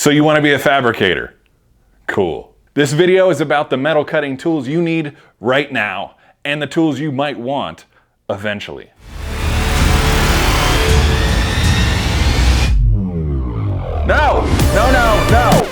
So you want to be a fabricator? Cool. This video is about the metal cutting tools you need right now and the tools you might want eventually. No!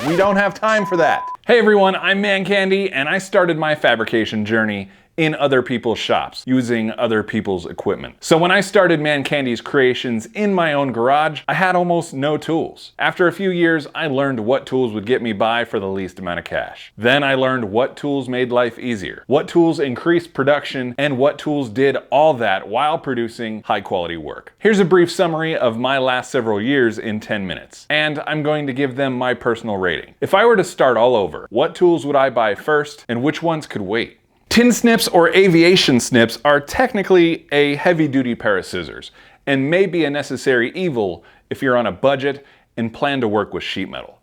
We don't have time for that. Hey everyone, I'm Man Candy, and I started my fabrication journey in other people's shops, using other people's equipment. So when I started Man Candy's creations in my own garage, I had almost no tools. After a few years, I learned what tools would get me by for the least amount of cash. Then I learned what tools made life easier, what tools increased production, and what tools did all that while producing high quality work. Here's a brief summary of my last several years in 10 minutes, and I'm going to give them my personal rating. If I were to start all over, what tools would I buy first, and which ones could wait? Tin snips or aviation snips are technically a heavy-duty pair of scissors and may be a necessary evil if you're on a budget and plan to work with sheet metal.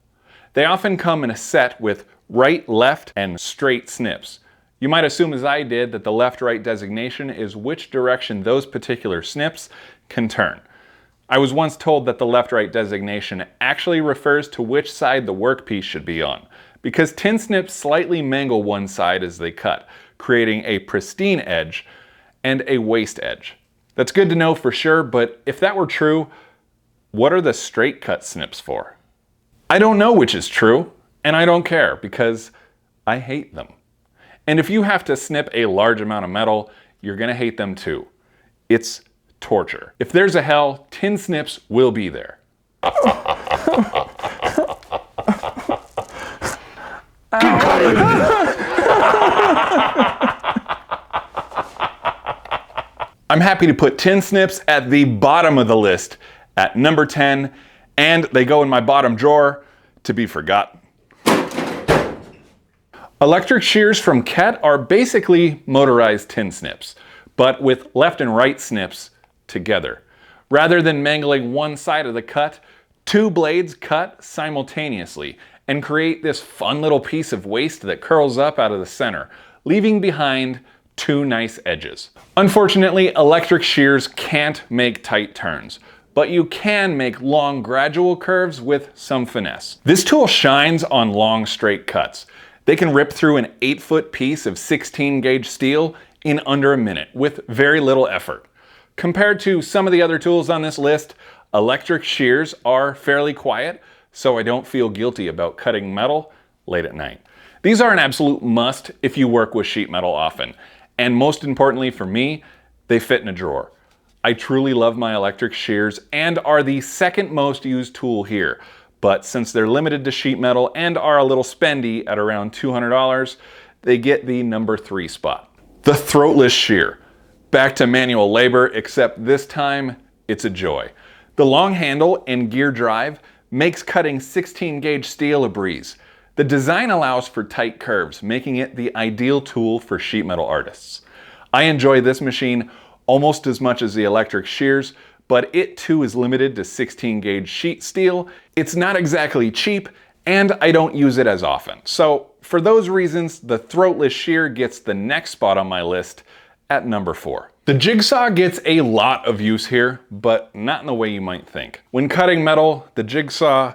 They often come in a set with right, left, and straight snips. You might assume, as I did, that the left-right designation is which direction those particular snips can turn. I was once told that the left-right designation actually refers to which side the workpiece should be on, because tin snips slightly mangle one side as they cut, creating a pristine edge and a waste edge. That's good to know for sure, but if that were true, what are the straight cut snips for? I don't know which is true, and I don't care because I hate them. And if you have to snip a large amount of metal, you're gonna hate them too. It's torture. If there's a hell, tin snips will be there. I'm happy to put tin snips at the bottom of the list at number 10, and they go in my bottom drawer to be forgotten. Electric shears from Kett are basically motorized tin snips, but with left and right snips together. Rather than mangling one side of the cut, two blades cut simultaneously and create this fun little piece of waste that curls up out of the center, leaving behind two nice edges. Unfortunately, electric shears can't make tight turns, but you can make long gradual curves with some finesse. This tool shines on long straight cuts. They can rip through an 8-foot piece of 16 gauge steel in under a minute with very little effort. Compared to some of the other tools on this list, electric shears are fairly quiet, so I don't feel guilty about cutting metal late at night. These are an absolute must if you work with sheet metal often. And most importantly for me, they fit in a drawer. I truly love my electric shears and are the second most used tool here. But since they're limited to sheet metal and are a little spendy at around $200, they get the number 3 spot. The Throatless shear. Back to manual labor, except this time it's a joy. The long handle and gear drive makes cutting 16 gauge steel a breeze. The design allows for tight curves, making it the ideal tool for sheet metal artists. I enjoy this machine almost as much as the electric shears, but it too is limited to 16 gauge sheet steel. It's not exactly cheap, and I don't use it as often. So for those reasons, the Throatless shear gets the next spot on my list at number 4. The Jigsaw gets a lot of use here, but not in the way you might think. When cutting metal, the Jigsaw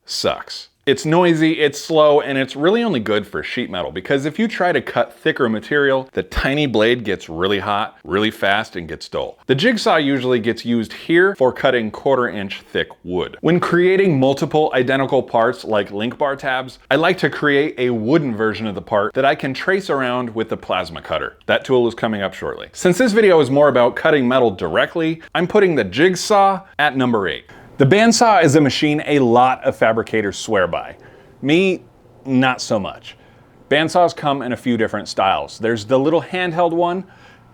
sucks. It's noisy, it's slow, and it's really only good for sheet metal because if you try to cut thicker material, the tiny blade gets really hot, really fast, and gets dull. The Jigsaw usually gets used here for cutting 1/4 inch thick wood. When creating multiple identical parts like link bar tabs, I like to create a wooden version of the part that I can trace around with the plasma cutter. That tool is coming up shortly. Since this video is more about cutting metal directly, I'm putting the Jigsaw at number 8. The Bandsaw is a machine a lot of fabricators swear by. Me, not so much. Bandsaws come in a few different styles. There's the little handheld one.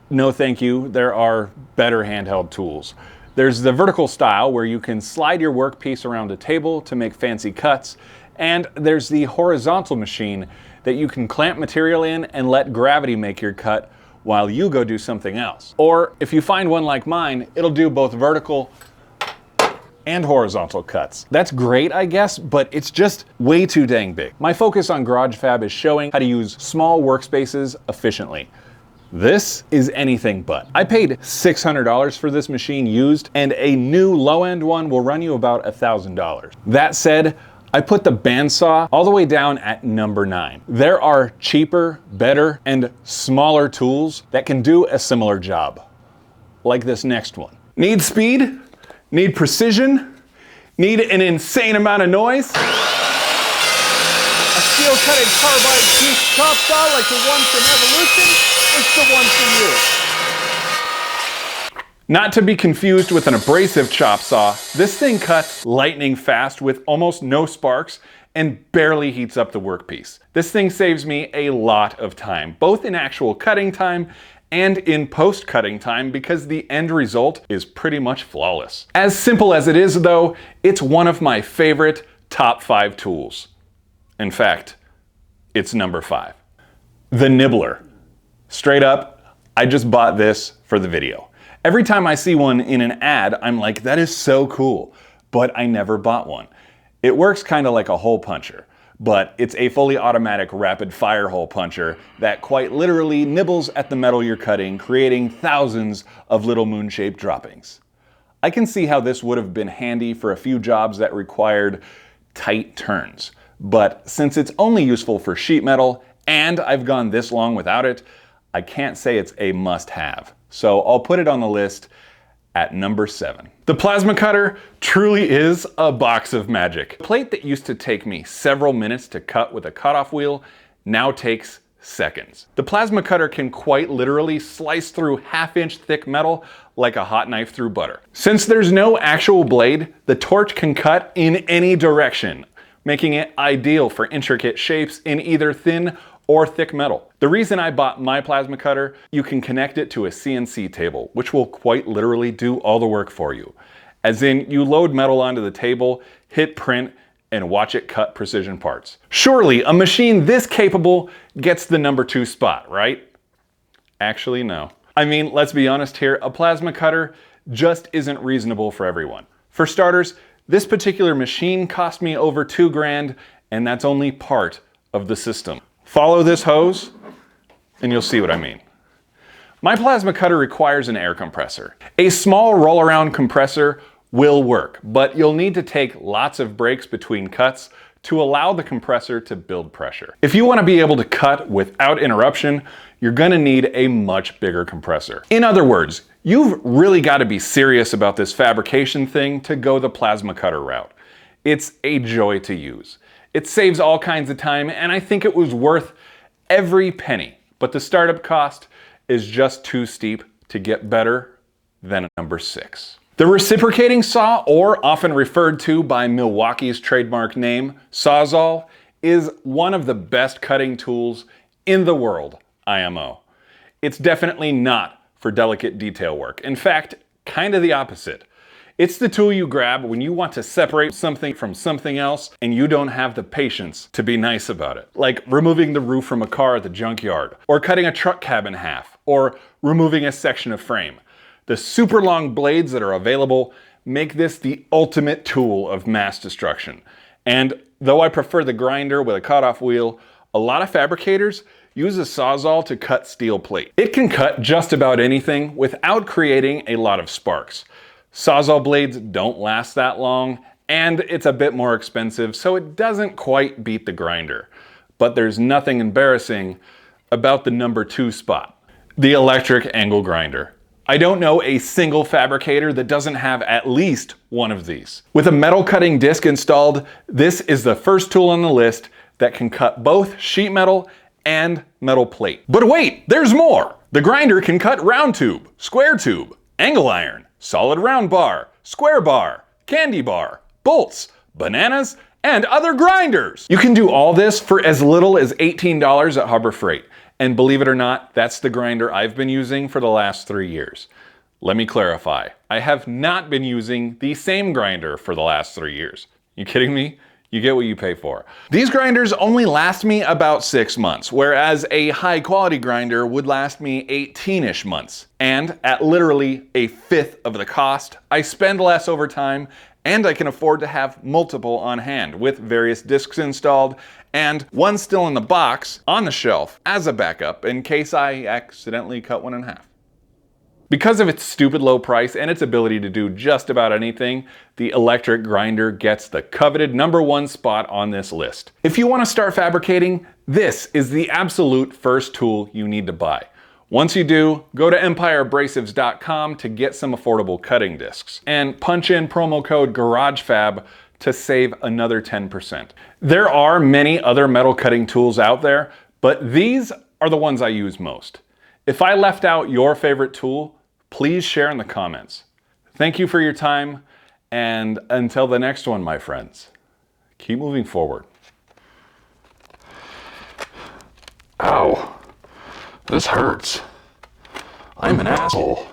No thank you, there are better handheld tools. There's the vertical style where you can slide your workpiece around a table to make fancy cuts. And there's the horizontal machine that you can clamp material in and let gravity make your cut while you go do something else. Or if you find one like mine, it'll do both vertical and horizontal cuts. That's great, I guess, but it's just way too dang big. My focus on Garage Fab is showing how to use small workspaces efficiently. This is anything but. I paid $600 for this machine used, and a new low-end one will run you about $1,000. That said, I put the bandsaw all the way down at number 9. There are cheaper, better, and smaller tools that can do a similar job, like this next one. Need speed? Need precision? Need an insane amount of noise? A steel-cutting carbide piece chop saw like the one from Evolution? It's the one for you. Not to be confused with an abrasive chop saw, this thing cuts lightning fast with almost no sparks and barely heats up the workpiece. This thing saves me a lot of time, both in actual cutting time and in post-cutting time, because the end result is pretty much flawless. As simple as it is though, it's one of my favorite top 5 tools. In fact, it's number 5. The Nibbler. Straight up, I just bought this for the video. Every time I see one in an ad, I'm like, that is so cool, but I never bought one. It works kind of like a hole puncher, but it's a fully automatic rapid fire hole puncher that quite literally nibbles at the metal you're cutting, creating thousands of little moon-shaped droppings. I can see how this would have been handy for a few jobs that required tight turns, but since it's only useful for sheet metal and I've gone this long without it, I can't say it's a must-have. So I'll put it on the list at number 7. The plasma cutter truly is a box of magic. A plate that used to take me several minutes to cut with a cutoff wheel now takes seconds. The plasma cutter can quite literally slice through half-inch thick metal like a hot knife through butter. Since there's no actual blade, the torch can cut in any direction, making it ideal for intricate shapes in either thin or thick metal. The reason I bought my plasma cutter, you can connect it to a CNC table, which will quite literally do all the work for you. As in, you load metal onto the table, hit print, and watch it cut precision parts. Surely, a machine this capable gets the number 2 spot, right? Actually, no. I mean, let's be honest here, a plasma cutter just isn't reasonable for everyone. For starters, this particular machine cost me over $2 grand, and that's only part of the system. Follow this hose, and you'll see what I mean. My plasma cutter requires an air compressor. A small roll-around compressor will work, but you'll need to take lots of breaks between cuts to allow the compressor to build pressure. If you want to be able to cut without interruption, you're going to need a much bigger compressor. In other words, you've really got to be serious about this fabrication thing to go the plasma cutter route. It's a joy to use. It saves all kinds of time, and I think it was worth every penny. But the startup cost is just too steep to get better than number 6. The reciprocating saw, or often referred to by Milwaukee's trademark name, Sawzall, is one of the best cutting tools in the world, IMO. It's definitely not for delicate detail work. In fact, kind of the opposite. It's the tool you grab when you want to separate something from something else and you don't have the patience to be nice about it. Like removing the roof from a car at the junkyard, or cutting a truck cab in half, or removing a section of frame. The super long blades that are available make this the ultimate tool of mass destruction. And though I prefer the grinder with a cutoff wheel, a lot of fabricators use a Sawzall to cut steel plate. It can cut just about anything without creating a lot of sparks. Sawzall blades don't last that long, and it's a bit more expensive, so it doesn't quite beat the grinder. But there's nothing embarrassing about the number 2 spot, the electric angle grinder. I don't know a single fabricator that doesn't have at least one of these. With a metal cutting disc installed, this is the first tool on the list that can cut both sheet metal and metal plate. But wait, there's more! The grinder can cut round tube, square tube, angle iron, solid round bar, square bar, candy bar, bolts, bananas, and other grinders. You can do all this for as little as $18 at Harbor Freight. And believe it or not, that's the grinder I've been using for the last 3 years. Let me clarify. I have not been using the same grinder for the last 3 years. You kidding me? You get what you pay for. These grinders only last me about 6 months, whereas a high quality grinder would last me 18-ish months. And at literally a fifth of the cost, I spend less over time, and I can afford to have multiple on hand with various discs installed and one still in the box on the shelf as a backup in case I accidentally cut one in half. Because of its stupid low price and its ability to do just about anything, the electric grinder gets the coveted #1 spot on this list. If you want to start fabricating, this is the absolute first tool you need to buy. Once you do, go to empireabrasives.com to get some affordable cutting discs and punch in promo code GARAGEFAB to save another 10%. There are many other metal cutting tools out there, but these are the ones I use most. If I left out your favorite tool, please share in the comments. Thank you for your time, and until the next one, my friends, keep moving forward. Ow. This hurts. I'm an asshole.